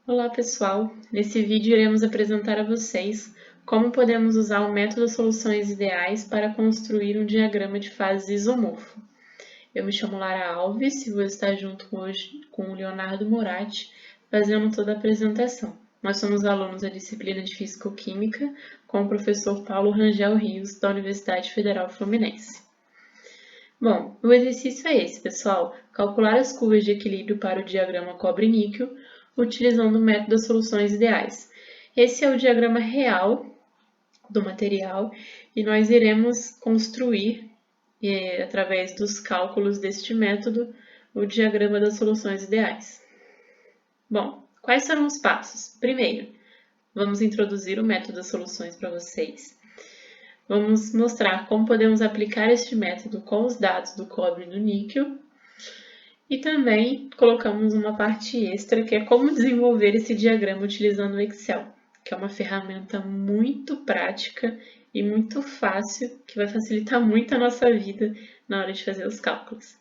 Olá pessoal, nesse vídeo iremos apresentar a vocês como podemos usar o método Soluções Ideais para construir um diagrama de fases isomorfo. Eu me chamo Lara Alves e vou estar junto hoje com o Leonardo Moratti fazendo toda a apresentação. Nós somos alunos da disciplina de Físico-Química com o professor Paulo Rangel Rios, da Universidade Federal Fluminense. Bom, o exercício é esse, pessoal: calcular as curvas de equilíbrio para o diagrama cobre-níquel utilizando o método das soluções ideais. Esse é o diagrama real do material e nós iremos construir, através dos cálculos deste método, o diagrama das soluções ideais. Bom, quais serão os passos? Primeiro, vamos introduzir o método das soluções para vocês. Vamos mostrar como podemos aplicar este método com os dados do cobre e do níquel. E também colocamos uma parte extra, que é como desenvolver esse diagrama utilizando o Excel, que é uma ferramenta muito prática e muito fácil, que vai facilitar muito a nossa vida na hora de fazer os cálculos.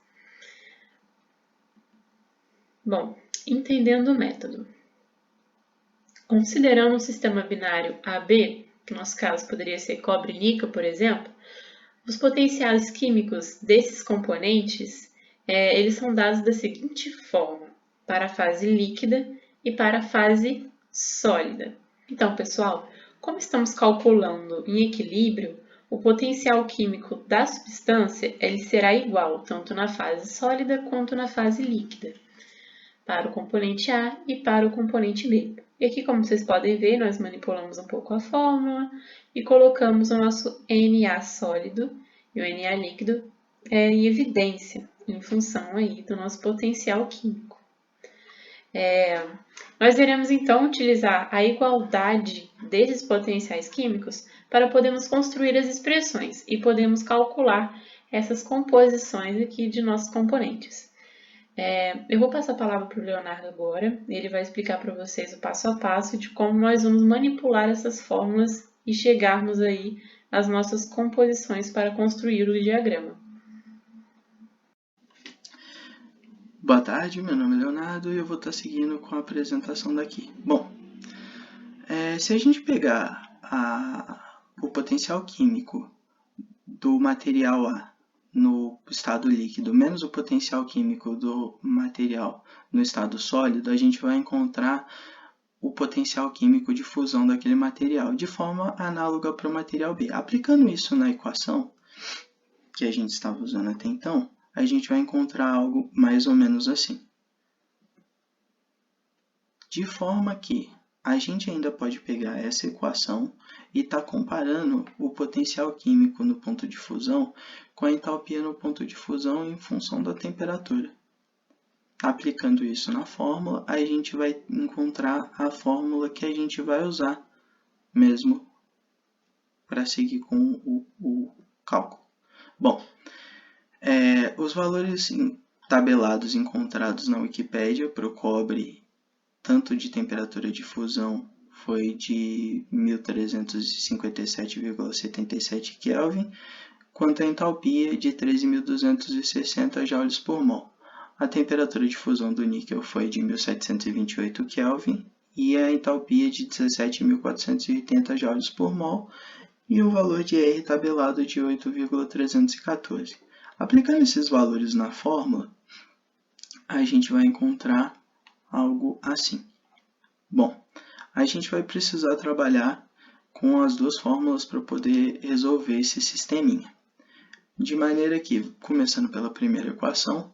Bom, entendendo o método. Considerando um sistema binário AB, que no nosso caso poderia ser cobre e níquel, por exemplo, os potenciais químicos desses componentes eles são dados da seguinte forma: para a fase líquida e para a fase sólida. Então, pessoal, como estamos calculando em equilíbrio, o potencial químico da substância ele será igual tanto na fase sólida quanto na fase líquida, para o componente A e para o componente B. E aqui, como vocês podem ver, nós manipulamos um pouco a fórmula e colocamos o nosso Na sólido e o Na líquido em evidência, em função aí do nosso potencial químico. Nós iremos então utilizar a igualdade desses potenciais químicos para podermos construir as expressões e podemos calcular essas composições aqui de nossos componentes. Eu vou passar a palavra para o Leonardo agora, ele vai explicar para vocês o passo a passo de como nós vamos manipular essas fórmulas e chegarmos aí às nossas composições para construir o diagrama. Boa tarde, meu nome é Leonardo e eu vou estar seguindo com a apresentação daqui. Bom, se a gente pegar o potencial químico do material A no estado líquido menos o potencial químico do material no estado sólido, a gente vai encontrar o potencial químico de fusão daquele material de forma análoga para o material B. Aplicando isso na equação que a gente estava usando até então, a gente vai encontrar algo mais ou menos assim. De forma que a gente ainda pode pegar essa equação e estar comparando o potencial químico no ponto de fusão com a entalpia no ponto de fusão em função da temperatura. Aplicando isso na fórmula, a gente vai encontrar a fórmula que a gente vai usar mesmo para seguir com o cálculo. Bom, os valores tabelados encontrados na Wikipédia para o cobre, tanto de temperatura de fusão, foi de 1357,77 Kelvin, quanto a entalpia de 13.260 joules por mol. A temperatura de fusão do níquel foi de 1728 Kelvin e a entalpia de 17.480 joules por mol e o valor de R tabelado de 8,314. Aplicando esses valores na fórmula, a gente vai encontrar algo assim. Bom, a gente vai precisar trabalhar com as duas fórmulas para poder resolver esse sisteminha. De maneira que, começando pela primeira equação,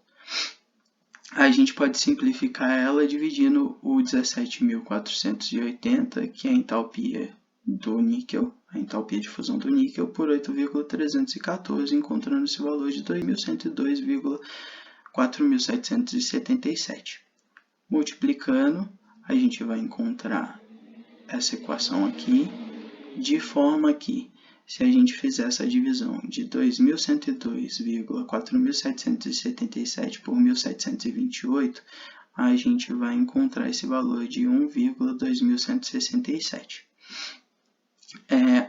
a gente pode simplificar ela dividindo o 17.480, que é a entalpia do níquel, a entalpia de fusão do níquel, por 8,314, encontrando esse valor de 2.102,4.777. Multiplicando, a gente vai encontrar essa equação aqui, de forma que, se a gente fizer essa divisão de 2.102,4.777 por 1.728, a gente vai encontrar esse valor de 1,2167.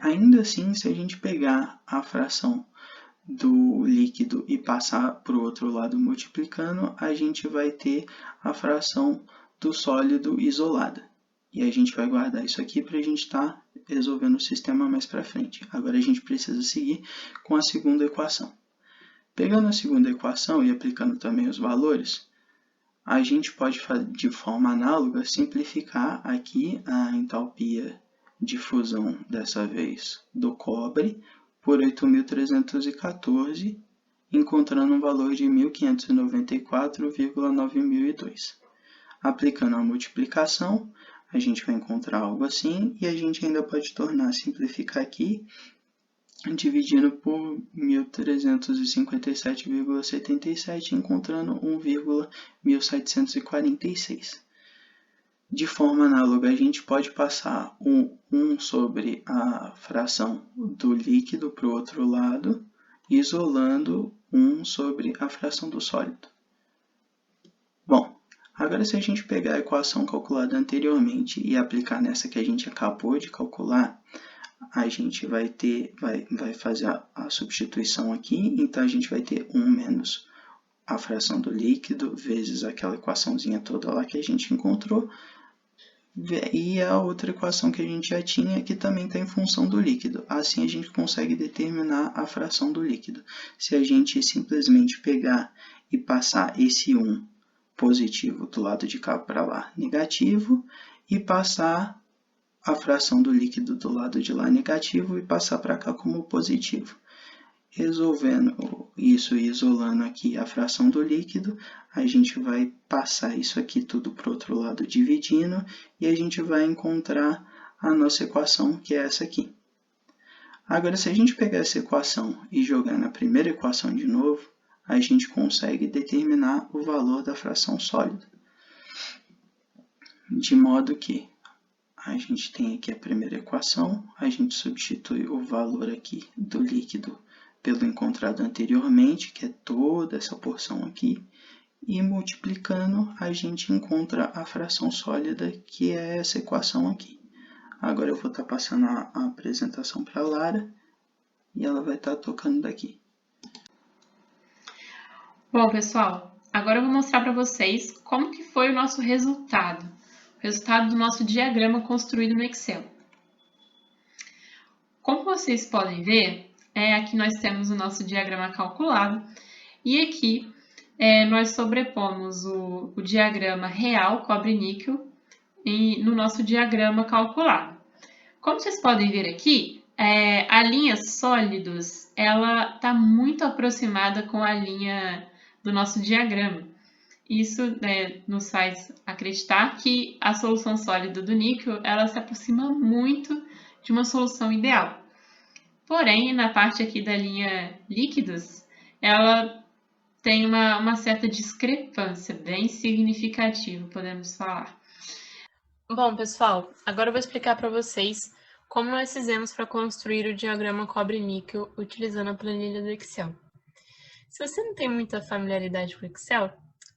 Ainda assim, se a gente pegar a fração do líquido e passar para o outro lado multiplicando, a gente vai ter a fração do sólido isolada. E a gente vai guardar isso aqui para a gente estar resolvendo o sistema mais para frente. Agora a gente precisa seguir com a segunda equação. Pegando a segunda equação e aplicando também os valores, a gente pode, de forma análoga, simplificar aqui a entalpia de fusão, dessa vez, do cobre, por 8.314, encontrando um valor de 1.594,9002. Aplicando a multiplicação, a gente vai encontrar algo assim, e a gente ainda pode simplificar aqui, dividindo por 1.357,77, encontrando 1,1746. De forma análoga, a gente pode passar 1 sobre a fração do líquido para o outro lado, isolando 1 sobre a fração do sólido. Bom, agora se a gente pegar a equação calculada anteriormente e aplicar nessa que a gente acabou de calcular, a gente vai fazer a substituição aqui, então a gente vai ter 1 menos a fração do líquido vezes aquela equaçãozinha toda lá que a gente encontrou, e a outra equação que a gente já tinha, que também está em função do líquido. Assim a gente consegue determinar a fração do líquido. Se a gente simplesmente pegar e passar esse 1 positivo do lado de cá para lá negativo, e passar a fração do líquido do lado de lá negativo e passar para cá como positivo. Resolvendo isso e isolando aqui a fração do líquido, a gente vai passar isso aqui tudo para o outro lado dividindo, e a gente vai encontrar a nossa equação, que é essa aqui. Agora, se a gente pegar essa equação e jogar na primeira equação de novo, a gente consegue determinar o valor da fração sólida. De modo que a gente tem aqui a primeira equação, a gente substitui o valor aqui do líquido pelo encontrado anteriormente, que é toda essa porção aqui, e multiplicando a gente encontra a fração sólida, que é essa equação aqui. Agora eu vou estar passando a apresentação para a Lara, e ela vai estar tocando daqui. Bom, pessoal, agora eu vou mostrar para vocês como que foi o nosso resultado. O resultado do nosso diagrama construído no Excel. Como vocês podem ver, aqui nós temos o nosso diagrama calculado, e aqui nós sobrepomos o diagrama real cobre-níquel no nosso diagrama calculado. Como vocês podem ver aqui, a linha sólidos ela está muito aproximada com a linha do nosso diagrama. Isso nos faz acreditar que a solução sólida do níquel ela se aproxima muito de uma solução ideal. Porém, na parte aqui da linha líquidos, ela tem uma certa discrepância bem significativa, podemos falar. Bom, pessoal, agora eu vou explicar para vocês como nós fizemos para construir o diagrama cobre-níquel utilizando a planilha do Excel. Se você não tem muita familiaridade com o Excel,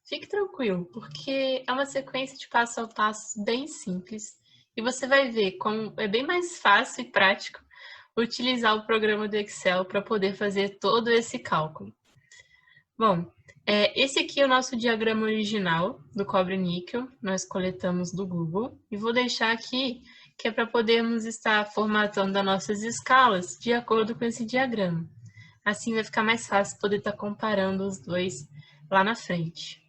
fique tranquilo, porque é uma sequência de passo a passo bem simples e você vai ver como é bem mais fácil e prático utilizar o programa do Excel para poder fazer todo esse cálculo. Bom, esse aqui é o nosso diagrama original do cobre-níquel, nós coletamos do Google, e vou deixar aqui que é para podermos estar formatando as nossas escalas de acordo com esse diagrama. Assim vai ficar mais fácil poder estar comparando os dois lá na frente.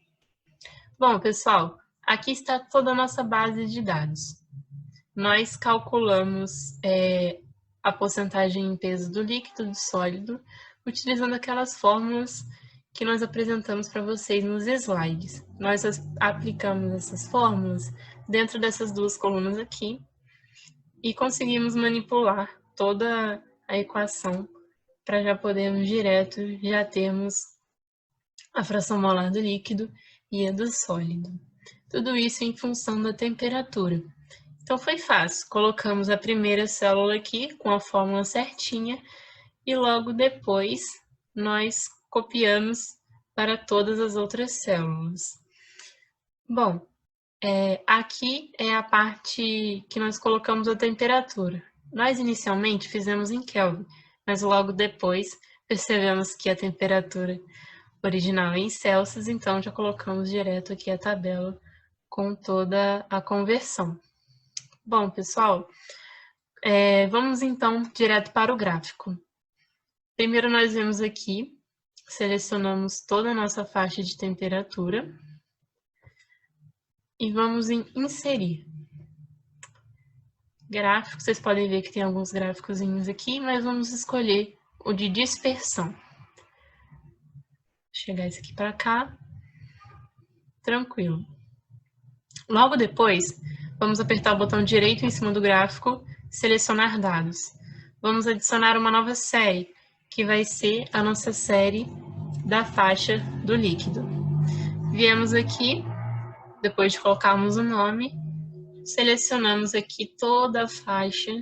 Bom, pessoal, aqui está toda a nossa base de dados. Nós calculamos a porcentagem em peso do líquido e do sólido, utilizando aquelas fórmulas que nós apresentamos para vocês nos slides. Nós aplicamos essas fórmulas dentro dessas duas colunas aqui e conseguimos manipular toda a equação para já podermos direto já termos a fração molar do líquido e a do sólido. Tudo isso em função da temperatura. Então foi fácil, colocamos a primeira célula aqui com a fórmula certinha e logo depois nós copiamos para todas as outras células. Bom, aqui é a parte que nós colocamos a temperatura. Nós inicialmente fizemos em Kelvin, mas logo depois percebemos que a temperatura original é em Celsius, então já colocamos direto aqui a tabela com toda a conversão. Bom, pessoal, vamos então direto para o gráfico. Primeiro nós vemos aqui, selecionamos toda a nossa faixa de temperatura e vamos em inserir. Gráfico, vocês podem ver que tem alguns gráficozinhos aqui, mas vamos escolher o de dispersão. Vou chegar esse aqui para cá. Tranquilo. Logo depois, vamos apertar o botão direito em cima do gráfico, selecionar dados. Vamos adicionar uma nova série, que vai ser a nossa série da faixa do líquido. Viemos aqui, depois de colocarmos o nome, selecionamos aqui toda a faixa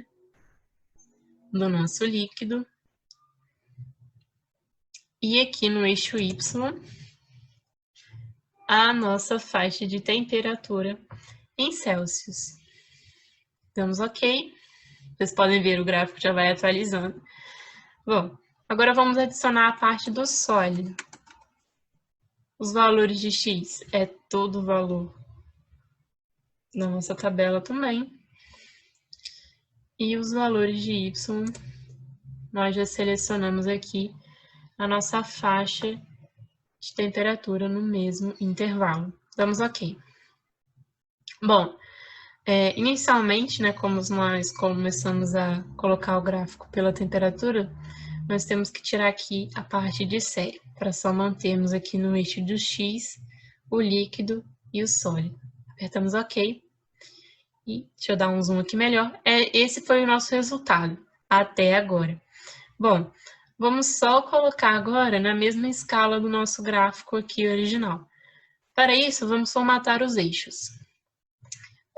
do nosso líquido. E aqui no eixo Y, a nossa faixa de temperatura em Celsius. Damos OK. Vocês podem ver, o gráfico já vai atualizando. Bom, agora vamos adicionar a parte do sólido. Os valores de X é todo o valor da nossa tabela também. E os valores de Y, nós já selecionamos aqui a nossa faixa de temperatura no mesmo intervalo. Damos OK. Bom, inicialmente, né, como nós começamos a colocar o gráfico pela temperatura, nós temos que tirar aqui a parte de série, para só mantermos aqui no eixo do X o líquido e o sólido. Apertamos OK. E deixa eu dar um zoom aqui melhor. Esse foi o nosso resultado até agora. Bom, vamos só colocar agora na mesma escala do nosso gráfico aqui original. Para isso, vamos formatar os eixos.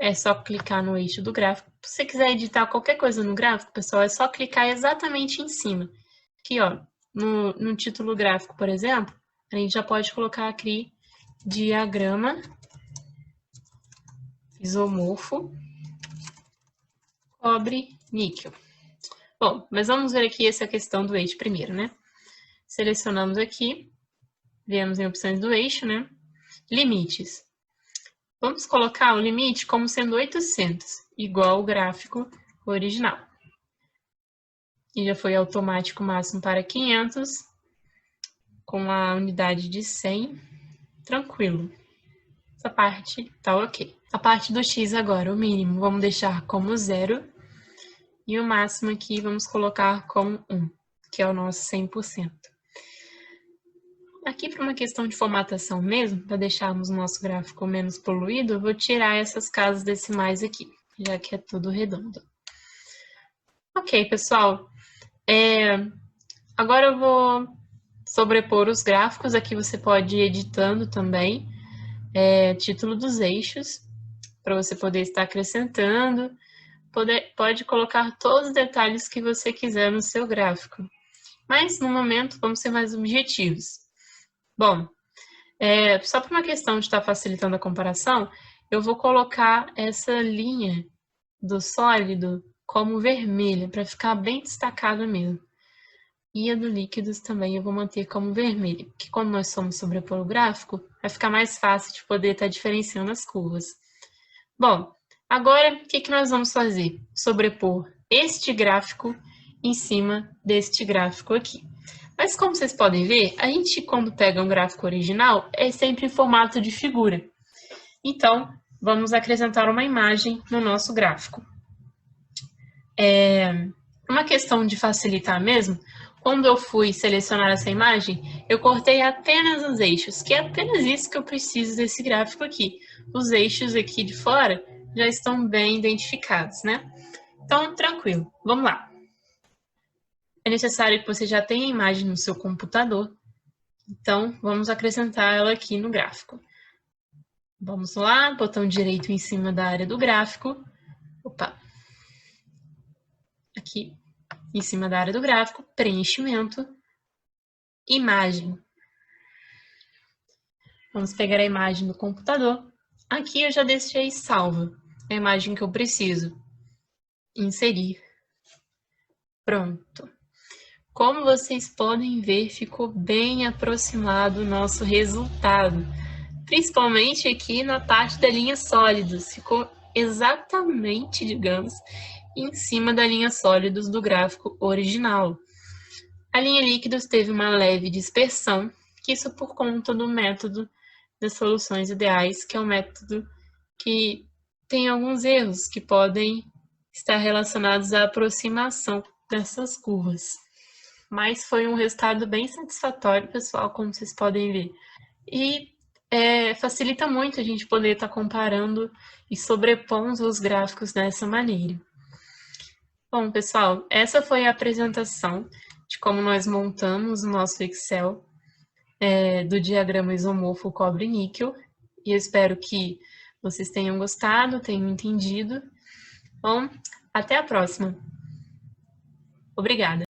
É só clicar no eixo do gráfico. Se você quiser editar qualquer coisa no gráfico, pessoal, é só clicar exatamente em cima. Aqui, ó, no título gráfico, por exemplo, a gente já pode colocar aqui diagrama isomorfo cobre-níquel. Bom, mas vamos ver aqui essa questão do eixo primeiro, né? Selecionamos aqui, viemos em opções do eixo, né? Limites. Vamos colocar o limite como sendo 800, igual o gráfico original. E já foi automático máximo para 500, com a unidade de 100, tranquilo. Essa parte tá ok. A parte do X agora, o mínimo, vamos deixar como 0. E o máximo aqui vamos colocar como 1, que é o nosso 100%. Aqui, para uma questão de formatação mesmo, para deixarmos o nosso gráfico menos poluído, eu vou tirar essas casas decimais aqui, já que é tudo redondo. Ok, pessoal. Agora eu vou sobrepor os gráficos. Aqui você pode ir editando também. Título dos eixos, para você poder estar acrescentando. Pode colocar todos os detalhes que você quiser no seu gráfico. Mas, no momento, vamos ser mais objetivos. Bom, só por uma questão de estar facilitando a comparação, eu vou colocar essa linha do sólido como vermelha, para ficar bem destacada mesmo. E a do líquidos também eu vou manter como vermelha, porque quando nós somos sobrepor o gráfico, vai ficar mais fácil de poder estar diferenciando as curvas. Bom, agora o que nós vamos fazer? Sobrepor este gráfico em cima deste gráfico aqui. Mas como vocês podem ver, a gente quando pega um gráfico original, é sempre em formato de figura. Então, vamos acrescentar uma imagem no nosso gráfico. Uma questão de facilitar mesmo, quando eu fui selecionar essa imagem, eu cortei apenas os eixos, que é apenas isso que eu preciso desse gráfico aqui. Os eixos aqui de fora já estão bem identificados, né? Então, tranquilo. Vamos lá. É necessário que você já tenha a imagem no seu computador. Então, vamos acrescentar ela aqui no gráfico. Vamos lá, botão direito em cima da área do gráfico. Opa! Aqui, em cima da área do gráfico, preenchimento, imagem. Vamos pegar a imagem do computador. Aqui eu já deixei salva a imagem que eu preciso. Inserir. Pronto. Como vocês podem ver, ficou bem aproximado o nosso resultado. Principalmente aqui na parte da linha sólidos. Ficou exatamente, digamos, em cima da linha sólidos do gráfico original. A linha líquidos teve uma leve dispersão, que isso por conta do método das soluções ideais, que é um método que tem alguns erros que podem estar relacionados à aproximação dessas curvas. Mas foi um resultado bem satisfatório, pessoal, como vocês podem ver. E facilita muito a gente poder estar comparando e sobrepondo os gráficos dessa maneira. Bom, pessoal, essa foi a apresentação de como nós montamos o nosso Excel do diagrama isomorfo cobre-níquel. E eu espero que vocês tenham gostado, tenham entendido. Bom, até a próxima. Obrigada.